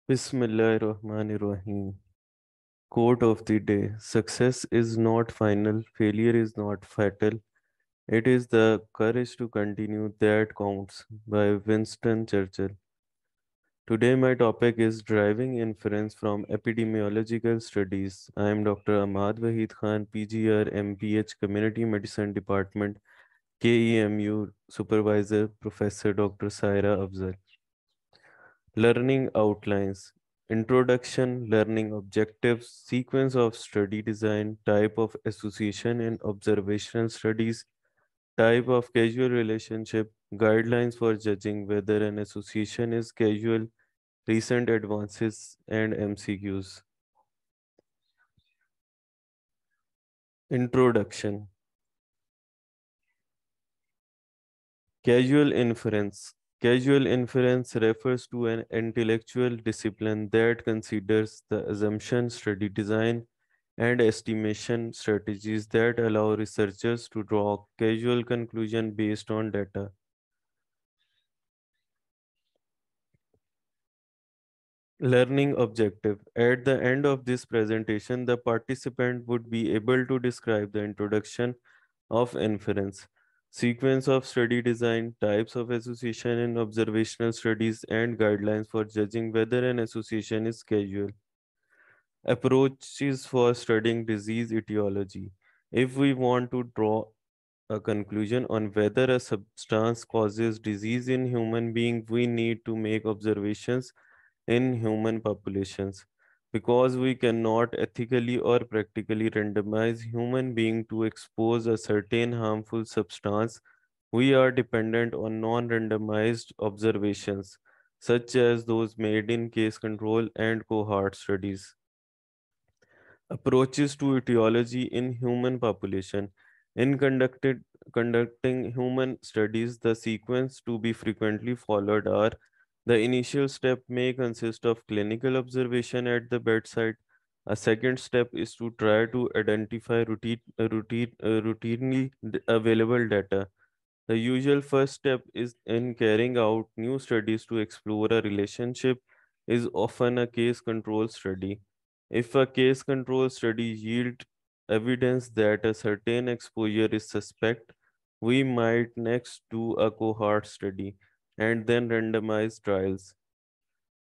Bismillahirrahmanirrahim. Quote of the day: Success is not final, failure is not fatal. It is the courage to continue that counts, by Winston Churchill. Today, my topic is driving inference from epidemiological studies. I am Dr. Ahmad Wahid Khan, PGR, MPH, Community Medicine Department, KEMU, Supervisor, Professor Dr. Saira Afzal. Learning outlines, introduction, learning objectives, sequence of study design, type of association in observational studies, type of causal relationship, guidelines for judging whether an association is causal, recent advances, and MCQs. Introduction. Causal inference. Causal inference refers to an intellectual discipline that considers the assumption, study design, and estimation strategies that allow researchers to draw causal conclusions based on data. Learning objective. At the end of this presentation, the participant would be able to describe the introduction of inference, sequence of study design, types of association in observational studies, and guidelines for judging whether an association is causal. Approaches for studying disease etiology. If we want to draw a conclusion on whether a substance causes disease in human being, we need to make observations in human populations. Because we cannot ethically or practically randomize human being to expose a certain harmful substance, we are dependent on non-randomized observations, such as those made in case control and cohort studies. Approaches to etiology in human population. In conducting human studies, the sequence to be frequently followed are: the initial step may consist of clinical observation at the bedside. A second step is to try to identify routinely available data. The usual first step is in carrying out new studies to explore a relationship is often a case control study. If a case control study yield evidence that a certain exposure is suspect, we might next do a cohort study and then randomize trials.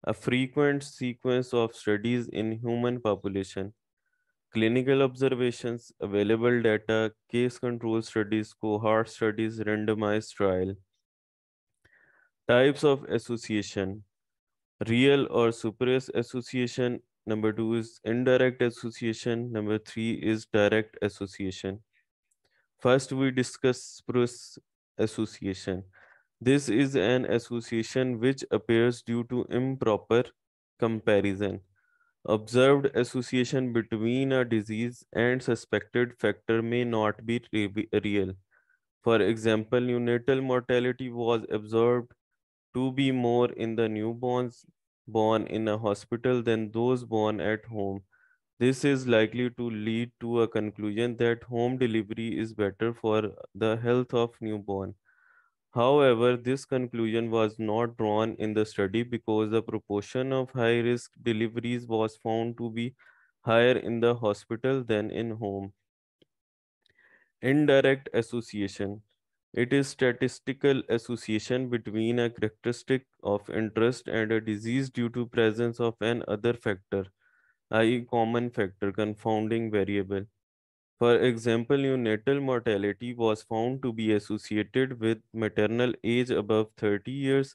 A frequent sequence of studies in human population, clinical observations, available data, case control studies, cohort studies, randomized trial. Types of association: real or spurious association. Number two is indirect association. Number three is direct association. First, we discuss spurious association. This is an association which appears due to improper comparison. Observed association between a disease and suspected factor may not be real. For example, neonatal mortality was observed to be more in the newborns born in a hospital than those born at home. This is likely to lead to a conclusion that home delivery is better for the health of newborn. However, this conclusion was not drawn in the study because the proportion of high risk deliveries was found to be higher in the hospital than in home. Indirect association. It is statistical association between a characteristic of interest and a disease due to presence of an other factor, i.e. common factor confounding variable. For example, neonatal mortality was found to be associated with maternal age above 30 years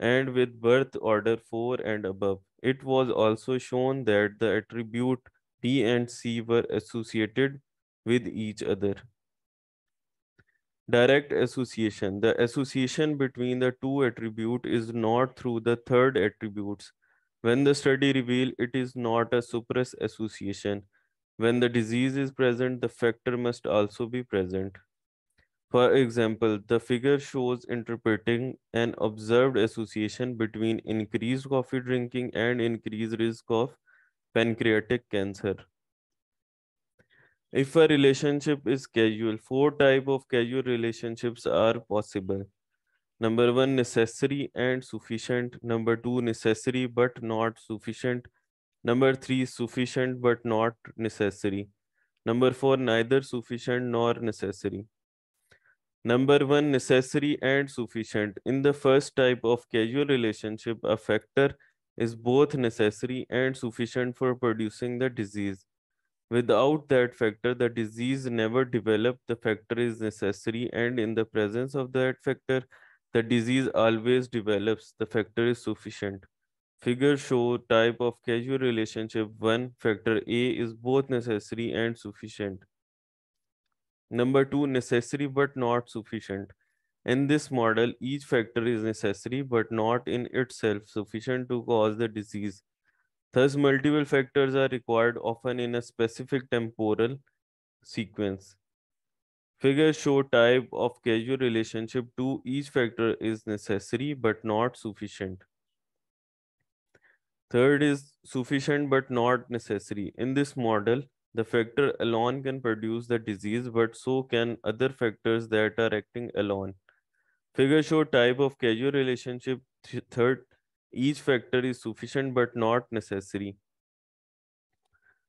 and with birth order 4 and above. It was also shown that the attribute B and C were associated with each other. Direct association. The association between the two attributes is not through the third attributes. When the study revealed it is not a suppress association. When the disease is present, the factor must also be present. For example, the figure shows interpreting an observed association between increased coffee drinking and increased risk of pancreatic cancer. If a relationship is casual, four types of casual relationships are possible. Number one, necessary and sufficient. Number two, necessary but not sufficient. Number three, sufficient but not necessary. Number four, neither sufficient nor necessary. Number one, necessary and sufficient. In the first type of causal relationship, a factor is both necessary and sufficient for producing the disease. Without that factor, the disease never developed. The factor is necessary, and in the presence of that factor, the disease always develops. The factor is sufficient. Figures show type of causal relationship. One, factor A is both necessary and sufficient. Number two, necessary but not sufficient. In this model, each factor is necessary but not in itself sufficient to cause the disease. Thus, multiple factors are required, often in a specific temporal sequence. Figures show type of causal relationship to each factor is necessary but not sufficient. Third is sufficient but not necessary. In this model, the factor alone can produce the disease, but so can other factors that are acting alone. Figures show type of causal relationship. Third, each factor is sufficient but not necessary.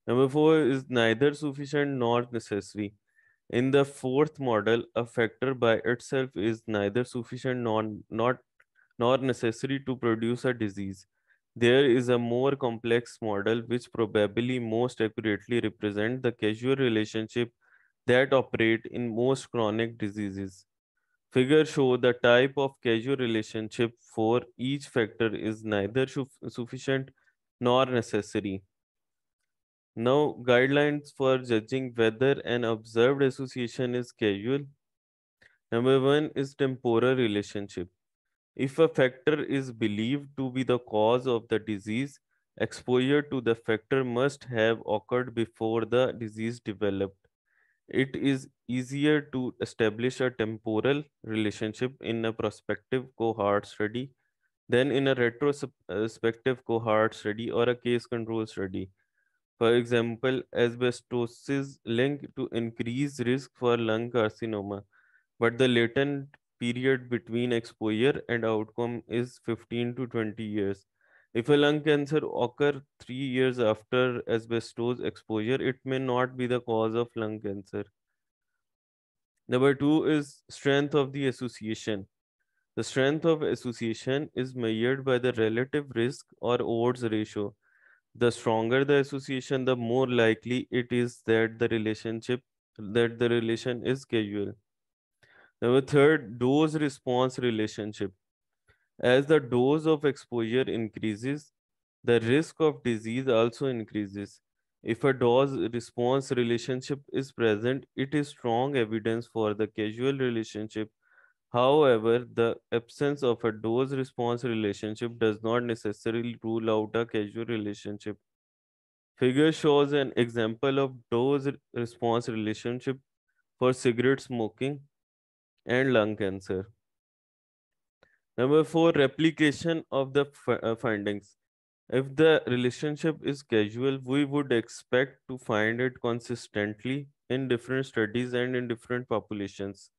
Number four is neither sufficient nor necessary. In the fourth model, a factor by itself is neither sufficient nor necessary to produce a disease. There is a more complex model which probably most accurately represents the causal relationship that operate in most chronic diseases. Figures show the type of causal relationship for each factor is neither sufficient nor necessary. Now, guidelines for judging whether an observed association is causal. Number one is temporal relationship. If a factor is believed to be the cause of the disease, exposure to the factor must have occurred before the disease developed. It is easier to establish a temporal relationship in a prospective cohort study than in a retrospective cohort study or a case control study. For example, asbestosis linked to increased risk for lung carcinoma, but the latent period between exposure and outcome is 15 to 20 years. If a lung cancer occurs 3 years after asbestos exposure, it may not be the cause of lung cancer. Number two is strength of the association. The strength of association is measured by the relative risk or odds ratio. The stronger the association, the more likely it is that the relation is causal. Number third, dose response relationship. As the dose of exposure increases, the risk of disease also increases. If a dose response relationship is present, it is strong evidence for the causal relationship. However, the absence of a dose response relationship does not necessarily rule out a causal relationship. Figure shows an example of dose response relationship for cigarette smoking and lung cancer. Number four, replication of the findings. If the relationship is causal, we would expect to find it consistently in different studies and in different populations.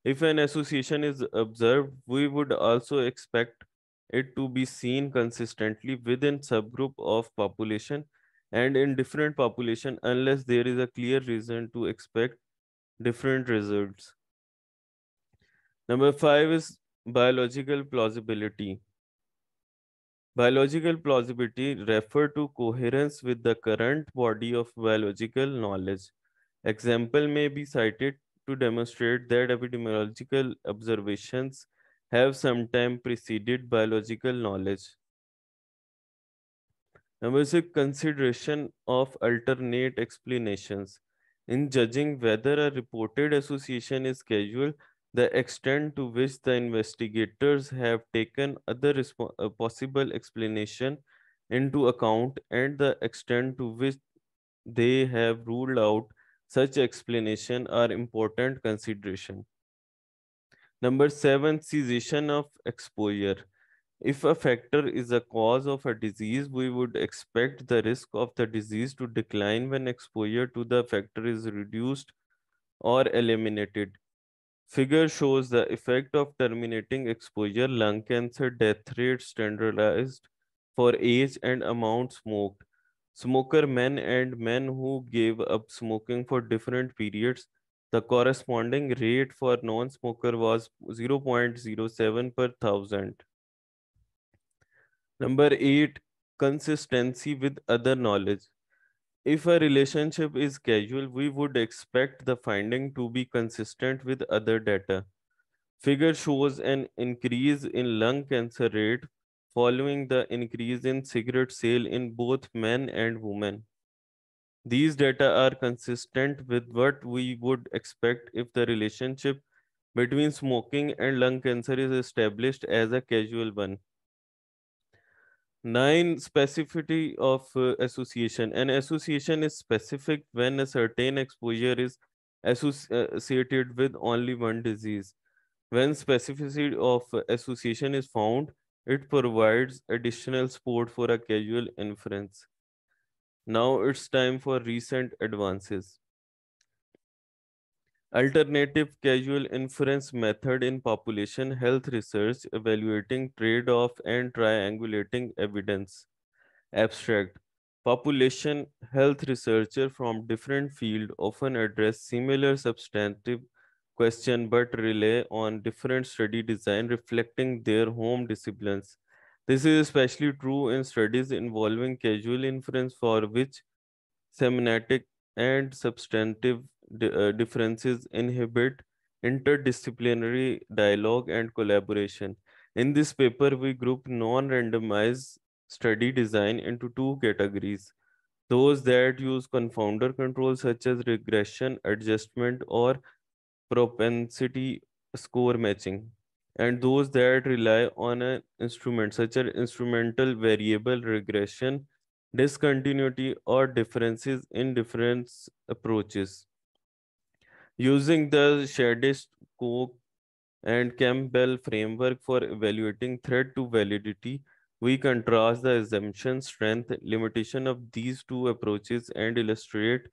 If an association is observed, we would also expect it to be seen consistently within subgroup of population and in different population unless there is a clear reason to expect different results. Number five is biological plausibility. Biological plausibility refer to coherence with the current body of biological knowledge. Example may be cited to demonstrate that epidemiological observations have sometime preceded biological knowledge. Number six, consideration of alternate explanations. In judging whether a reported association is causal, the extent to which the investigators have taken other possible explanation into account and the extent to which they have ruled out such explanation are important consideration. Number seven, cessation of exposure. If a factor is a cause of a disease, we would expect the risk of the disease to decline when exposure to the factor is reduced or eliminated. Figure shows the effect of terminating exposure, lung cancer, death rate standardized for age and amount smoked. Smoker men and men who gave up smoking for different periods. The corresponding rate for non-smoker was 0.07 per thousand. Number 8, consistency with other knowledge. If a relationship is causal, we would expect the finding to be consistent with other data. Figure shows an increase in lung cancer rate following the increase in cigarette sale in both men and women. These data are consistent with what we would expect if the relationship between smoking and lung cancer is established as a causal one. 9, specificity of association. An association is specific when a certain exposure is associated with only one disease. When specificity of association is found, it provides additional support for a causal inference. Now it's time for recent advances. Alternative causal inference method in population health research evaluating trade-off and triangulating evidence. Abstract. Population health researchers from different fields often address similar substantive questions but rely on different study design reflecting their home disciplines. This is especially true in studies involving causal inference for which semantic and substantive differences inhibit interdisciplinary dialogue and collaboration. In this paper, we group non-randomized study design into two categories: those that use confounder controls such as regression, adjustment, or propensity score matching, and those that rely on an instrument such as instrumental variable regression, discontinuity, or differences in difference approaches. Using the Shadist, Cook, and Campbell framework for evaluating threat to validity, we contrast the assumption strength limitation of these two approaches and illustrate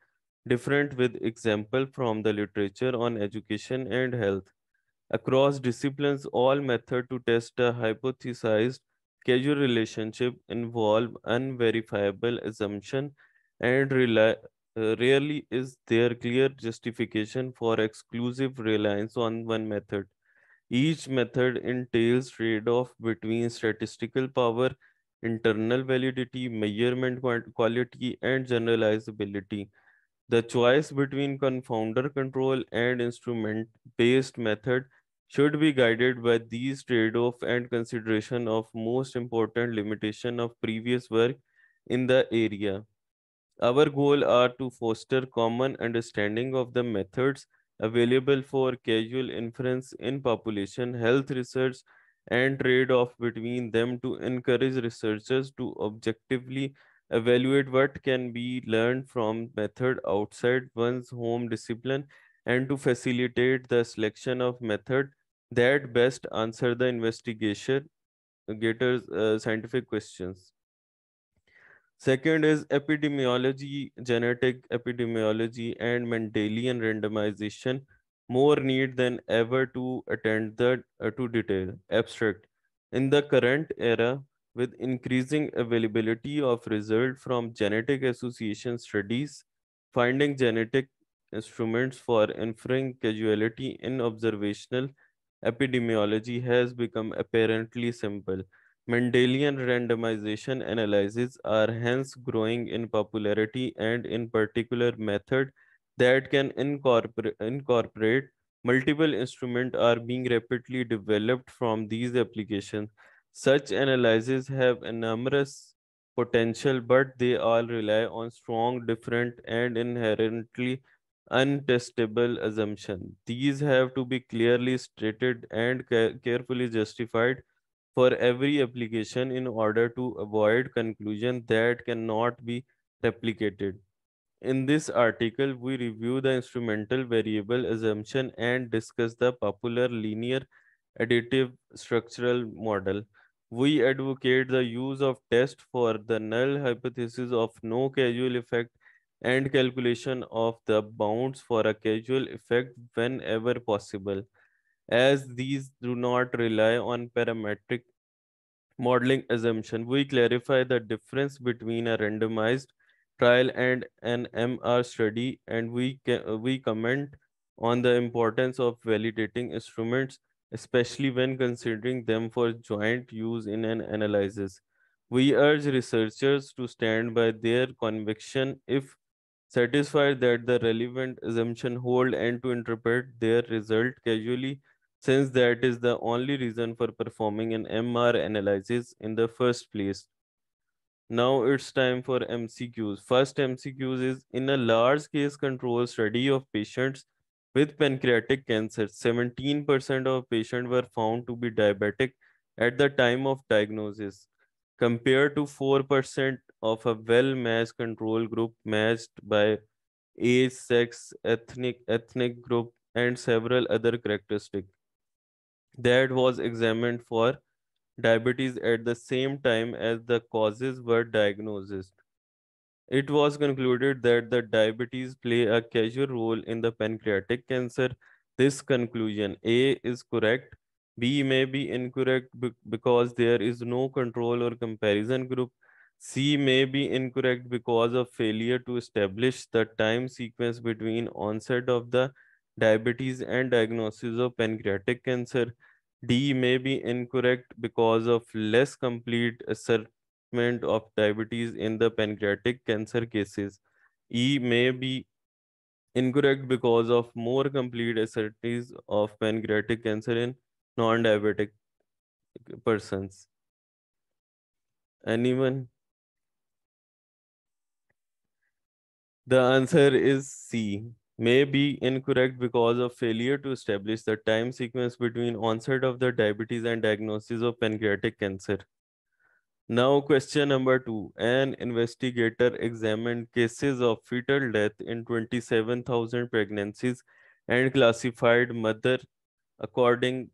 different with example from the literature on education and health. Across disciplines, all methods to test a hypothesized causal relationship involve unverifiable assumption and rarely is there clear justification for exclusive reliance on one method. Each method entails trade-off between statistical power, internal validity, measurement quality, and generalizability. The choice between confounder control and instrument-based method should be guided by these trade-off and consideration of most important limitation of previous work in the area. Our goal are to foster common understanding of the methods available for causal inference in population health research and trade-off between them to encourage researchers to objectively evaluate what can be learned from method outside one's home discipline and to facilitate the selection of method that best answer the investigation gators scientific questions. Second is epidemiology, genetic epidemiology, and Mendelian randomization. More need than ever to attend the to detail. Abstract. In the current era, with increasing availability of result from genetic association studies, finding genetic instruments for inferring causality in observational epidemiology has become apparently simple. Mendelian randomization analyses are hence growing in popularity and in particular method that can incorporate multiple instruments are being rapidly developed from these applications. Such analyses have enormous potential, but they all rely on strong, different, and inherently untestable assumption. These have to be clearly stated and carefully justified for every application in order to avoid conclusion that cannot be replicated. In this article, we review the instrumental variable assumption and discuss the popular linear additive structural model. We advocate the use of test for the null hypothesis of no causal effect and calculation of the bounds for a causal effect whenever possible. As these do not rely on parametric modeling assumption, we clarify the difference between a randomized trial and an MR study, and we comment on the importance of validating instruments, especially when considering them for joint use in an analysis. We urge researchers to stand by their conviction if satisfied that the relevant assumption hold and to interpret their result casually, since that is the only reason for performing an MR analysis in the first place. Now it's time for MCQs. First MCQs is in a large case control study of patients with pancreatic cancer. 17% of patients were found to be diabetic at the time of diagnosis, compared to 4% of a well-matched control group matched by age, sex, ethnic group, and several other characteristics that was examined for diabetes at the same time as the causes were diagnosed. It was concluded that the diabetes play a causal role in the pancreatic cancer. This conclusion A is correct. B may be incorrect because there is no control or comparison group. C may be incorrect because of failure to establish the time sequence between onset of the diabetes and diagnosis of pancreatic cancer. D may be incorrect because of less complete assessment of diabetes in the pancreatic cancer cases. E may be incorrect because of more complete assessment of pancreatic cancer in non-diabetic persons. Anyone? The answer is C. May be incorrect because of failure to establish the time sequence between onset of the diabetes and diagnosis of pancreatic cancer. Now, question number two. An investigator examined cases of fetal death in 27,000 pregnancies and classified mother according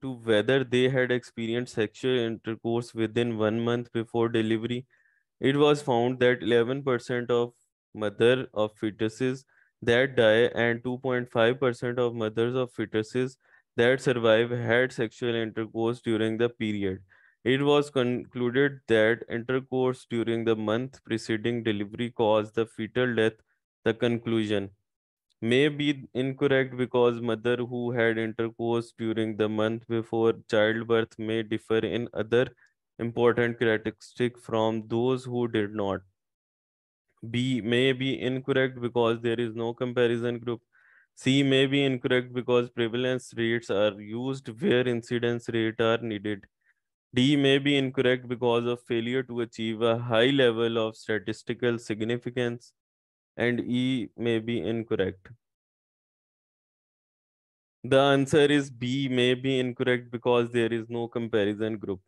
to whether they had experienced sexual intercourse within 1 month before delivery. It was found that 11% of mother of fetuses that die and 2.5% of mothers of fetuses that survive had sexual intercourse during the period. It was concluded that intercourse during the month preceding delivery caused the fetal death. The conclusion may be incorrect because mother who had intercourse during the month before childbirth may differ in other important characteristics from those who did not. B may be incorrect because there is no comparison group. C may be incorrect because prevalence rates are used where incidence rates are needed. D may be incorrect because of failure to achieve a high level of statistical significance. And E may be incorrect. The answer is B may be incorrect because there is no comparison group.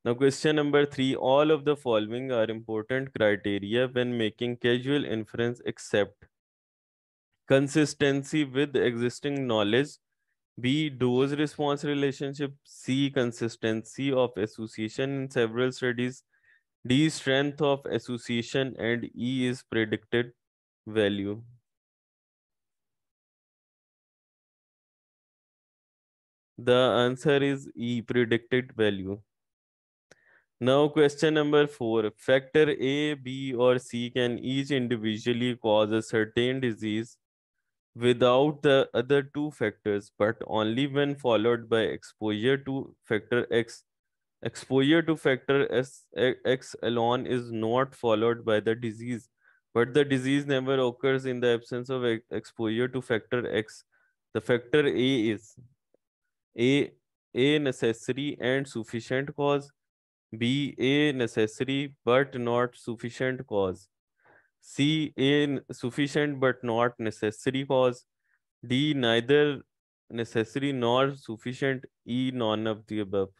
Now, question number three. All of the following are important criteria when making causal inference except consistency with existing knowledge, B, dose response relationship, C, consistency of association in several studies, D, strength of association, and E is predicted value. The answer is E, predicted value. Now, question number four. Factor A, B, or C can each individually cause a certain disease without the other two factors, but only when followed by exposure to factor X. Exposure to factor X alone is not followed by the disease, but the disease never occurs in the absence of exposure to factor X. The factor A is A, A necessary and sufficient cause, B, A necessary but not sufficient cause, C, A sufficient but not necessary cause, D, neither necessary nor sufficient, E, none of the above.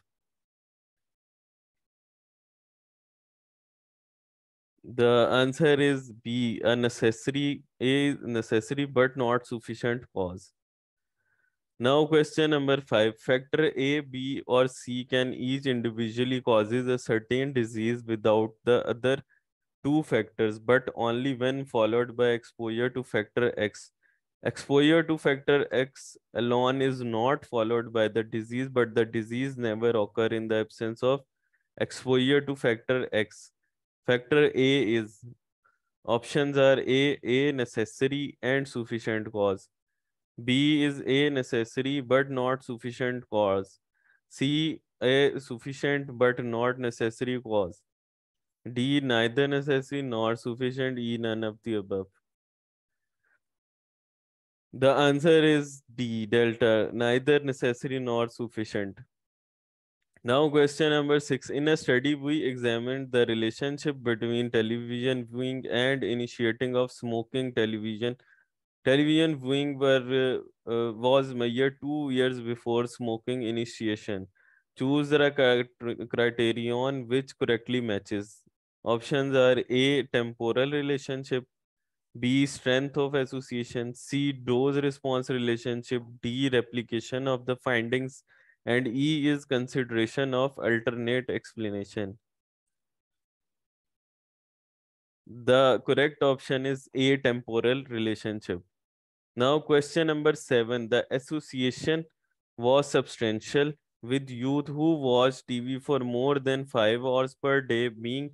The answer is B, a necessary, A necessary but not sufficient cause. Now, question number five. Factor A, B, or C can each individually causes a certain disease without the other two factors, but only when followed by exposure to factor X. Exposure to factor X alone is not followed by the disease, but the disease never occur in the absence of exposure to factor X. Factor A is options are A necessary and sufficient cause. B is A necessary but not sufficient cause. C A sufficient but not necessary cause. D neither necessary nor sufficient. E none of the above. The answer is D delta, neither necessary nor sufficient. Now, question number 6. In a study, we examined the relationship between television viewing and initiating of smoking television. Television viewing was measured 2 years before smoking initiation. Choose the criterion which correctly matches. Options are A. Temporal relationship, B. Strength of association, C. Dose response relationship, D. Replication of the findings, and E is consideration of alternate explanation. The correct option is A. Temporal relationship. Now, question number 7. The association was substantial with youth who watch TV for more than 5 hours per day being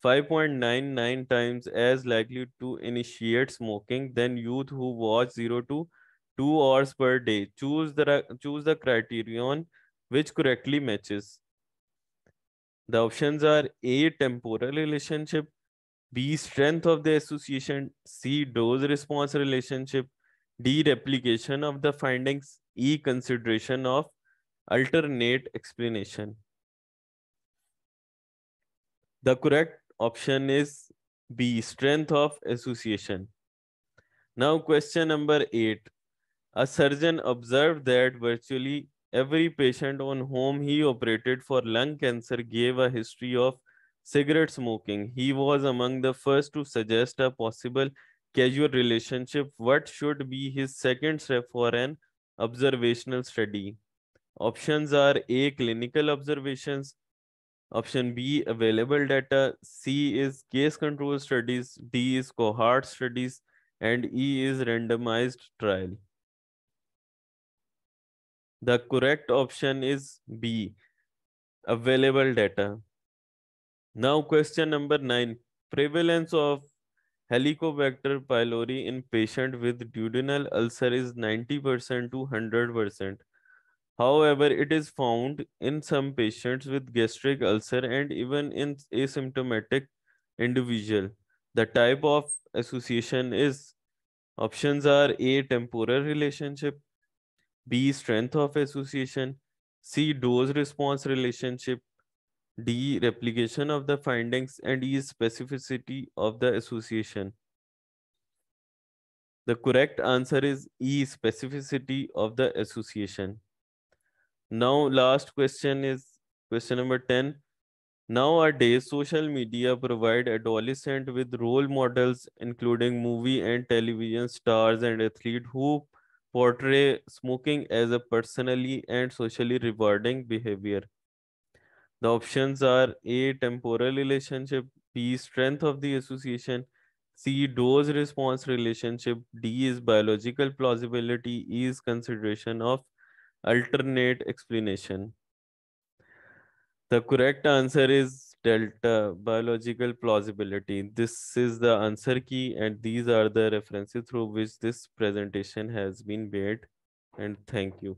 5.99 times as likely to initiate smoking than youth who watch 0 to 2 hours per day. Choose the criterion which correctly matches. The options are A. Temporal relationship, B. Strength of the association, C. Dose response relationship, D. Replication of the findings, E. Consideration of alternate explanation. The correct option is B. Strength of association. Now, question number 8. A surgeon observed that virtually every patient on whom he operated for lung cancer gave a history of cigarette smoking. He was among the first to suggest a possible causal relationship. What should be his second step for an observational study? Options are A. Clinical observations. Option B. Available data. C is case control studies. D is cohort studies. And E is randomized trial. The correct option is B, available data. Now, question number 9. Prevalence of Helicobacter pylori in patient with duodenal ulcer is 90% to 100%. However, it is found in some patients with gastric ulcer and even in asymptomatic individual. The type of association is options are A. Temporal relationship, B. Strength of association, C. Dose response relationship, D. Replication of the findings, and E. Specificity of the association. The correct answer is E. Specificity of the association. Now, last question is question number 10. Nowadays, social media provide adolescents with role models, including movie and television stars and athletes who portray smoking as a personally and socially rewarding behavior. The options are A. Temporal relationship, B. Strength of the association, C. Dose response relationship, D is biological plausibility, E is consideration of alternate explanation. The correct answer is delta, biological plausibility. This is the answer key, and these are the references through which this presentation has been made. And thank you.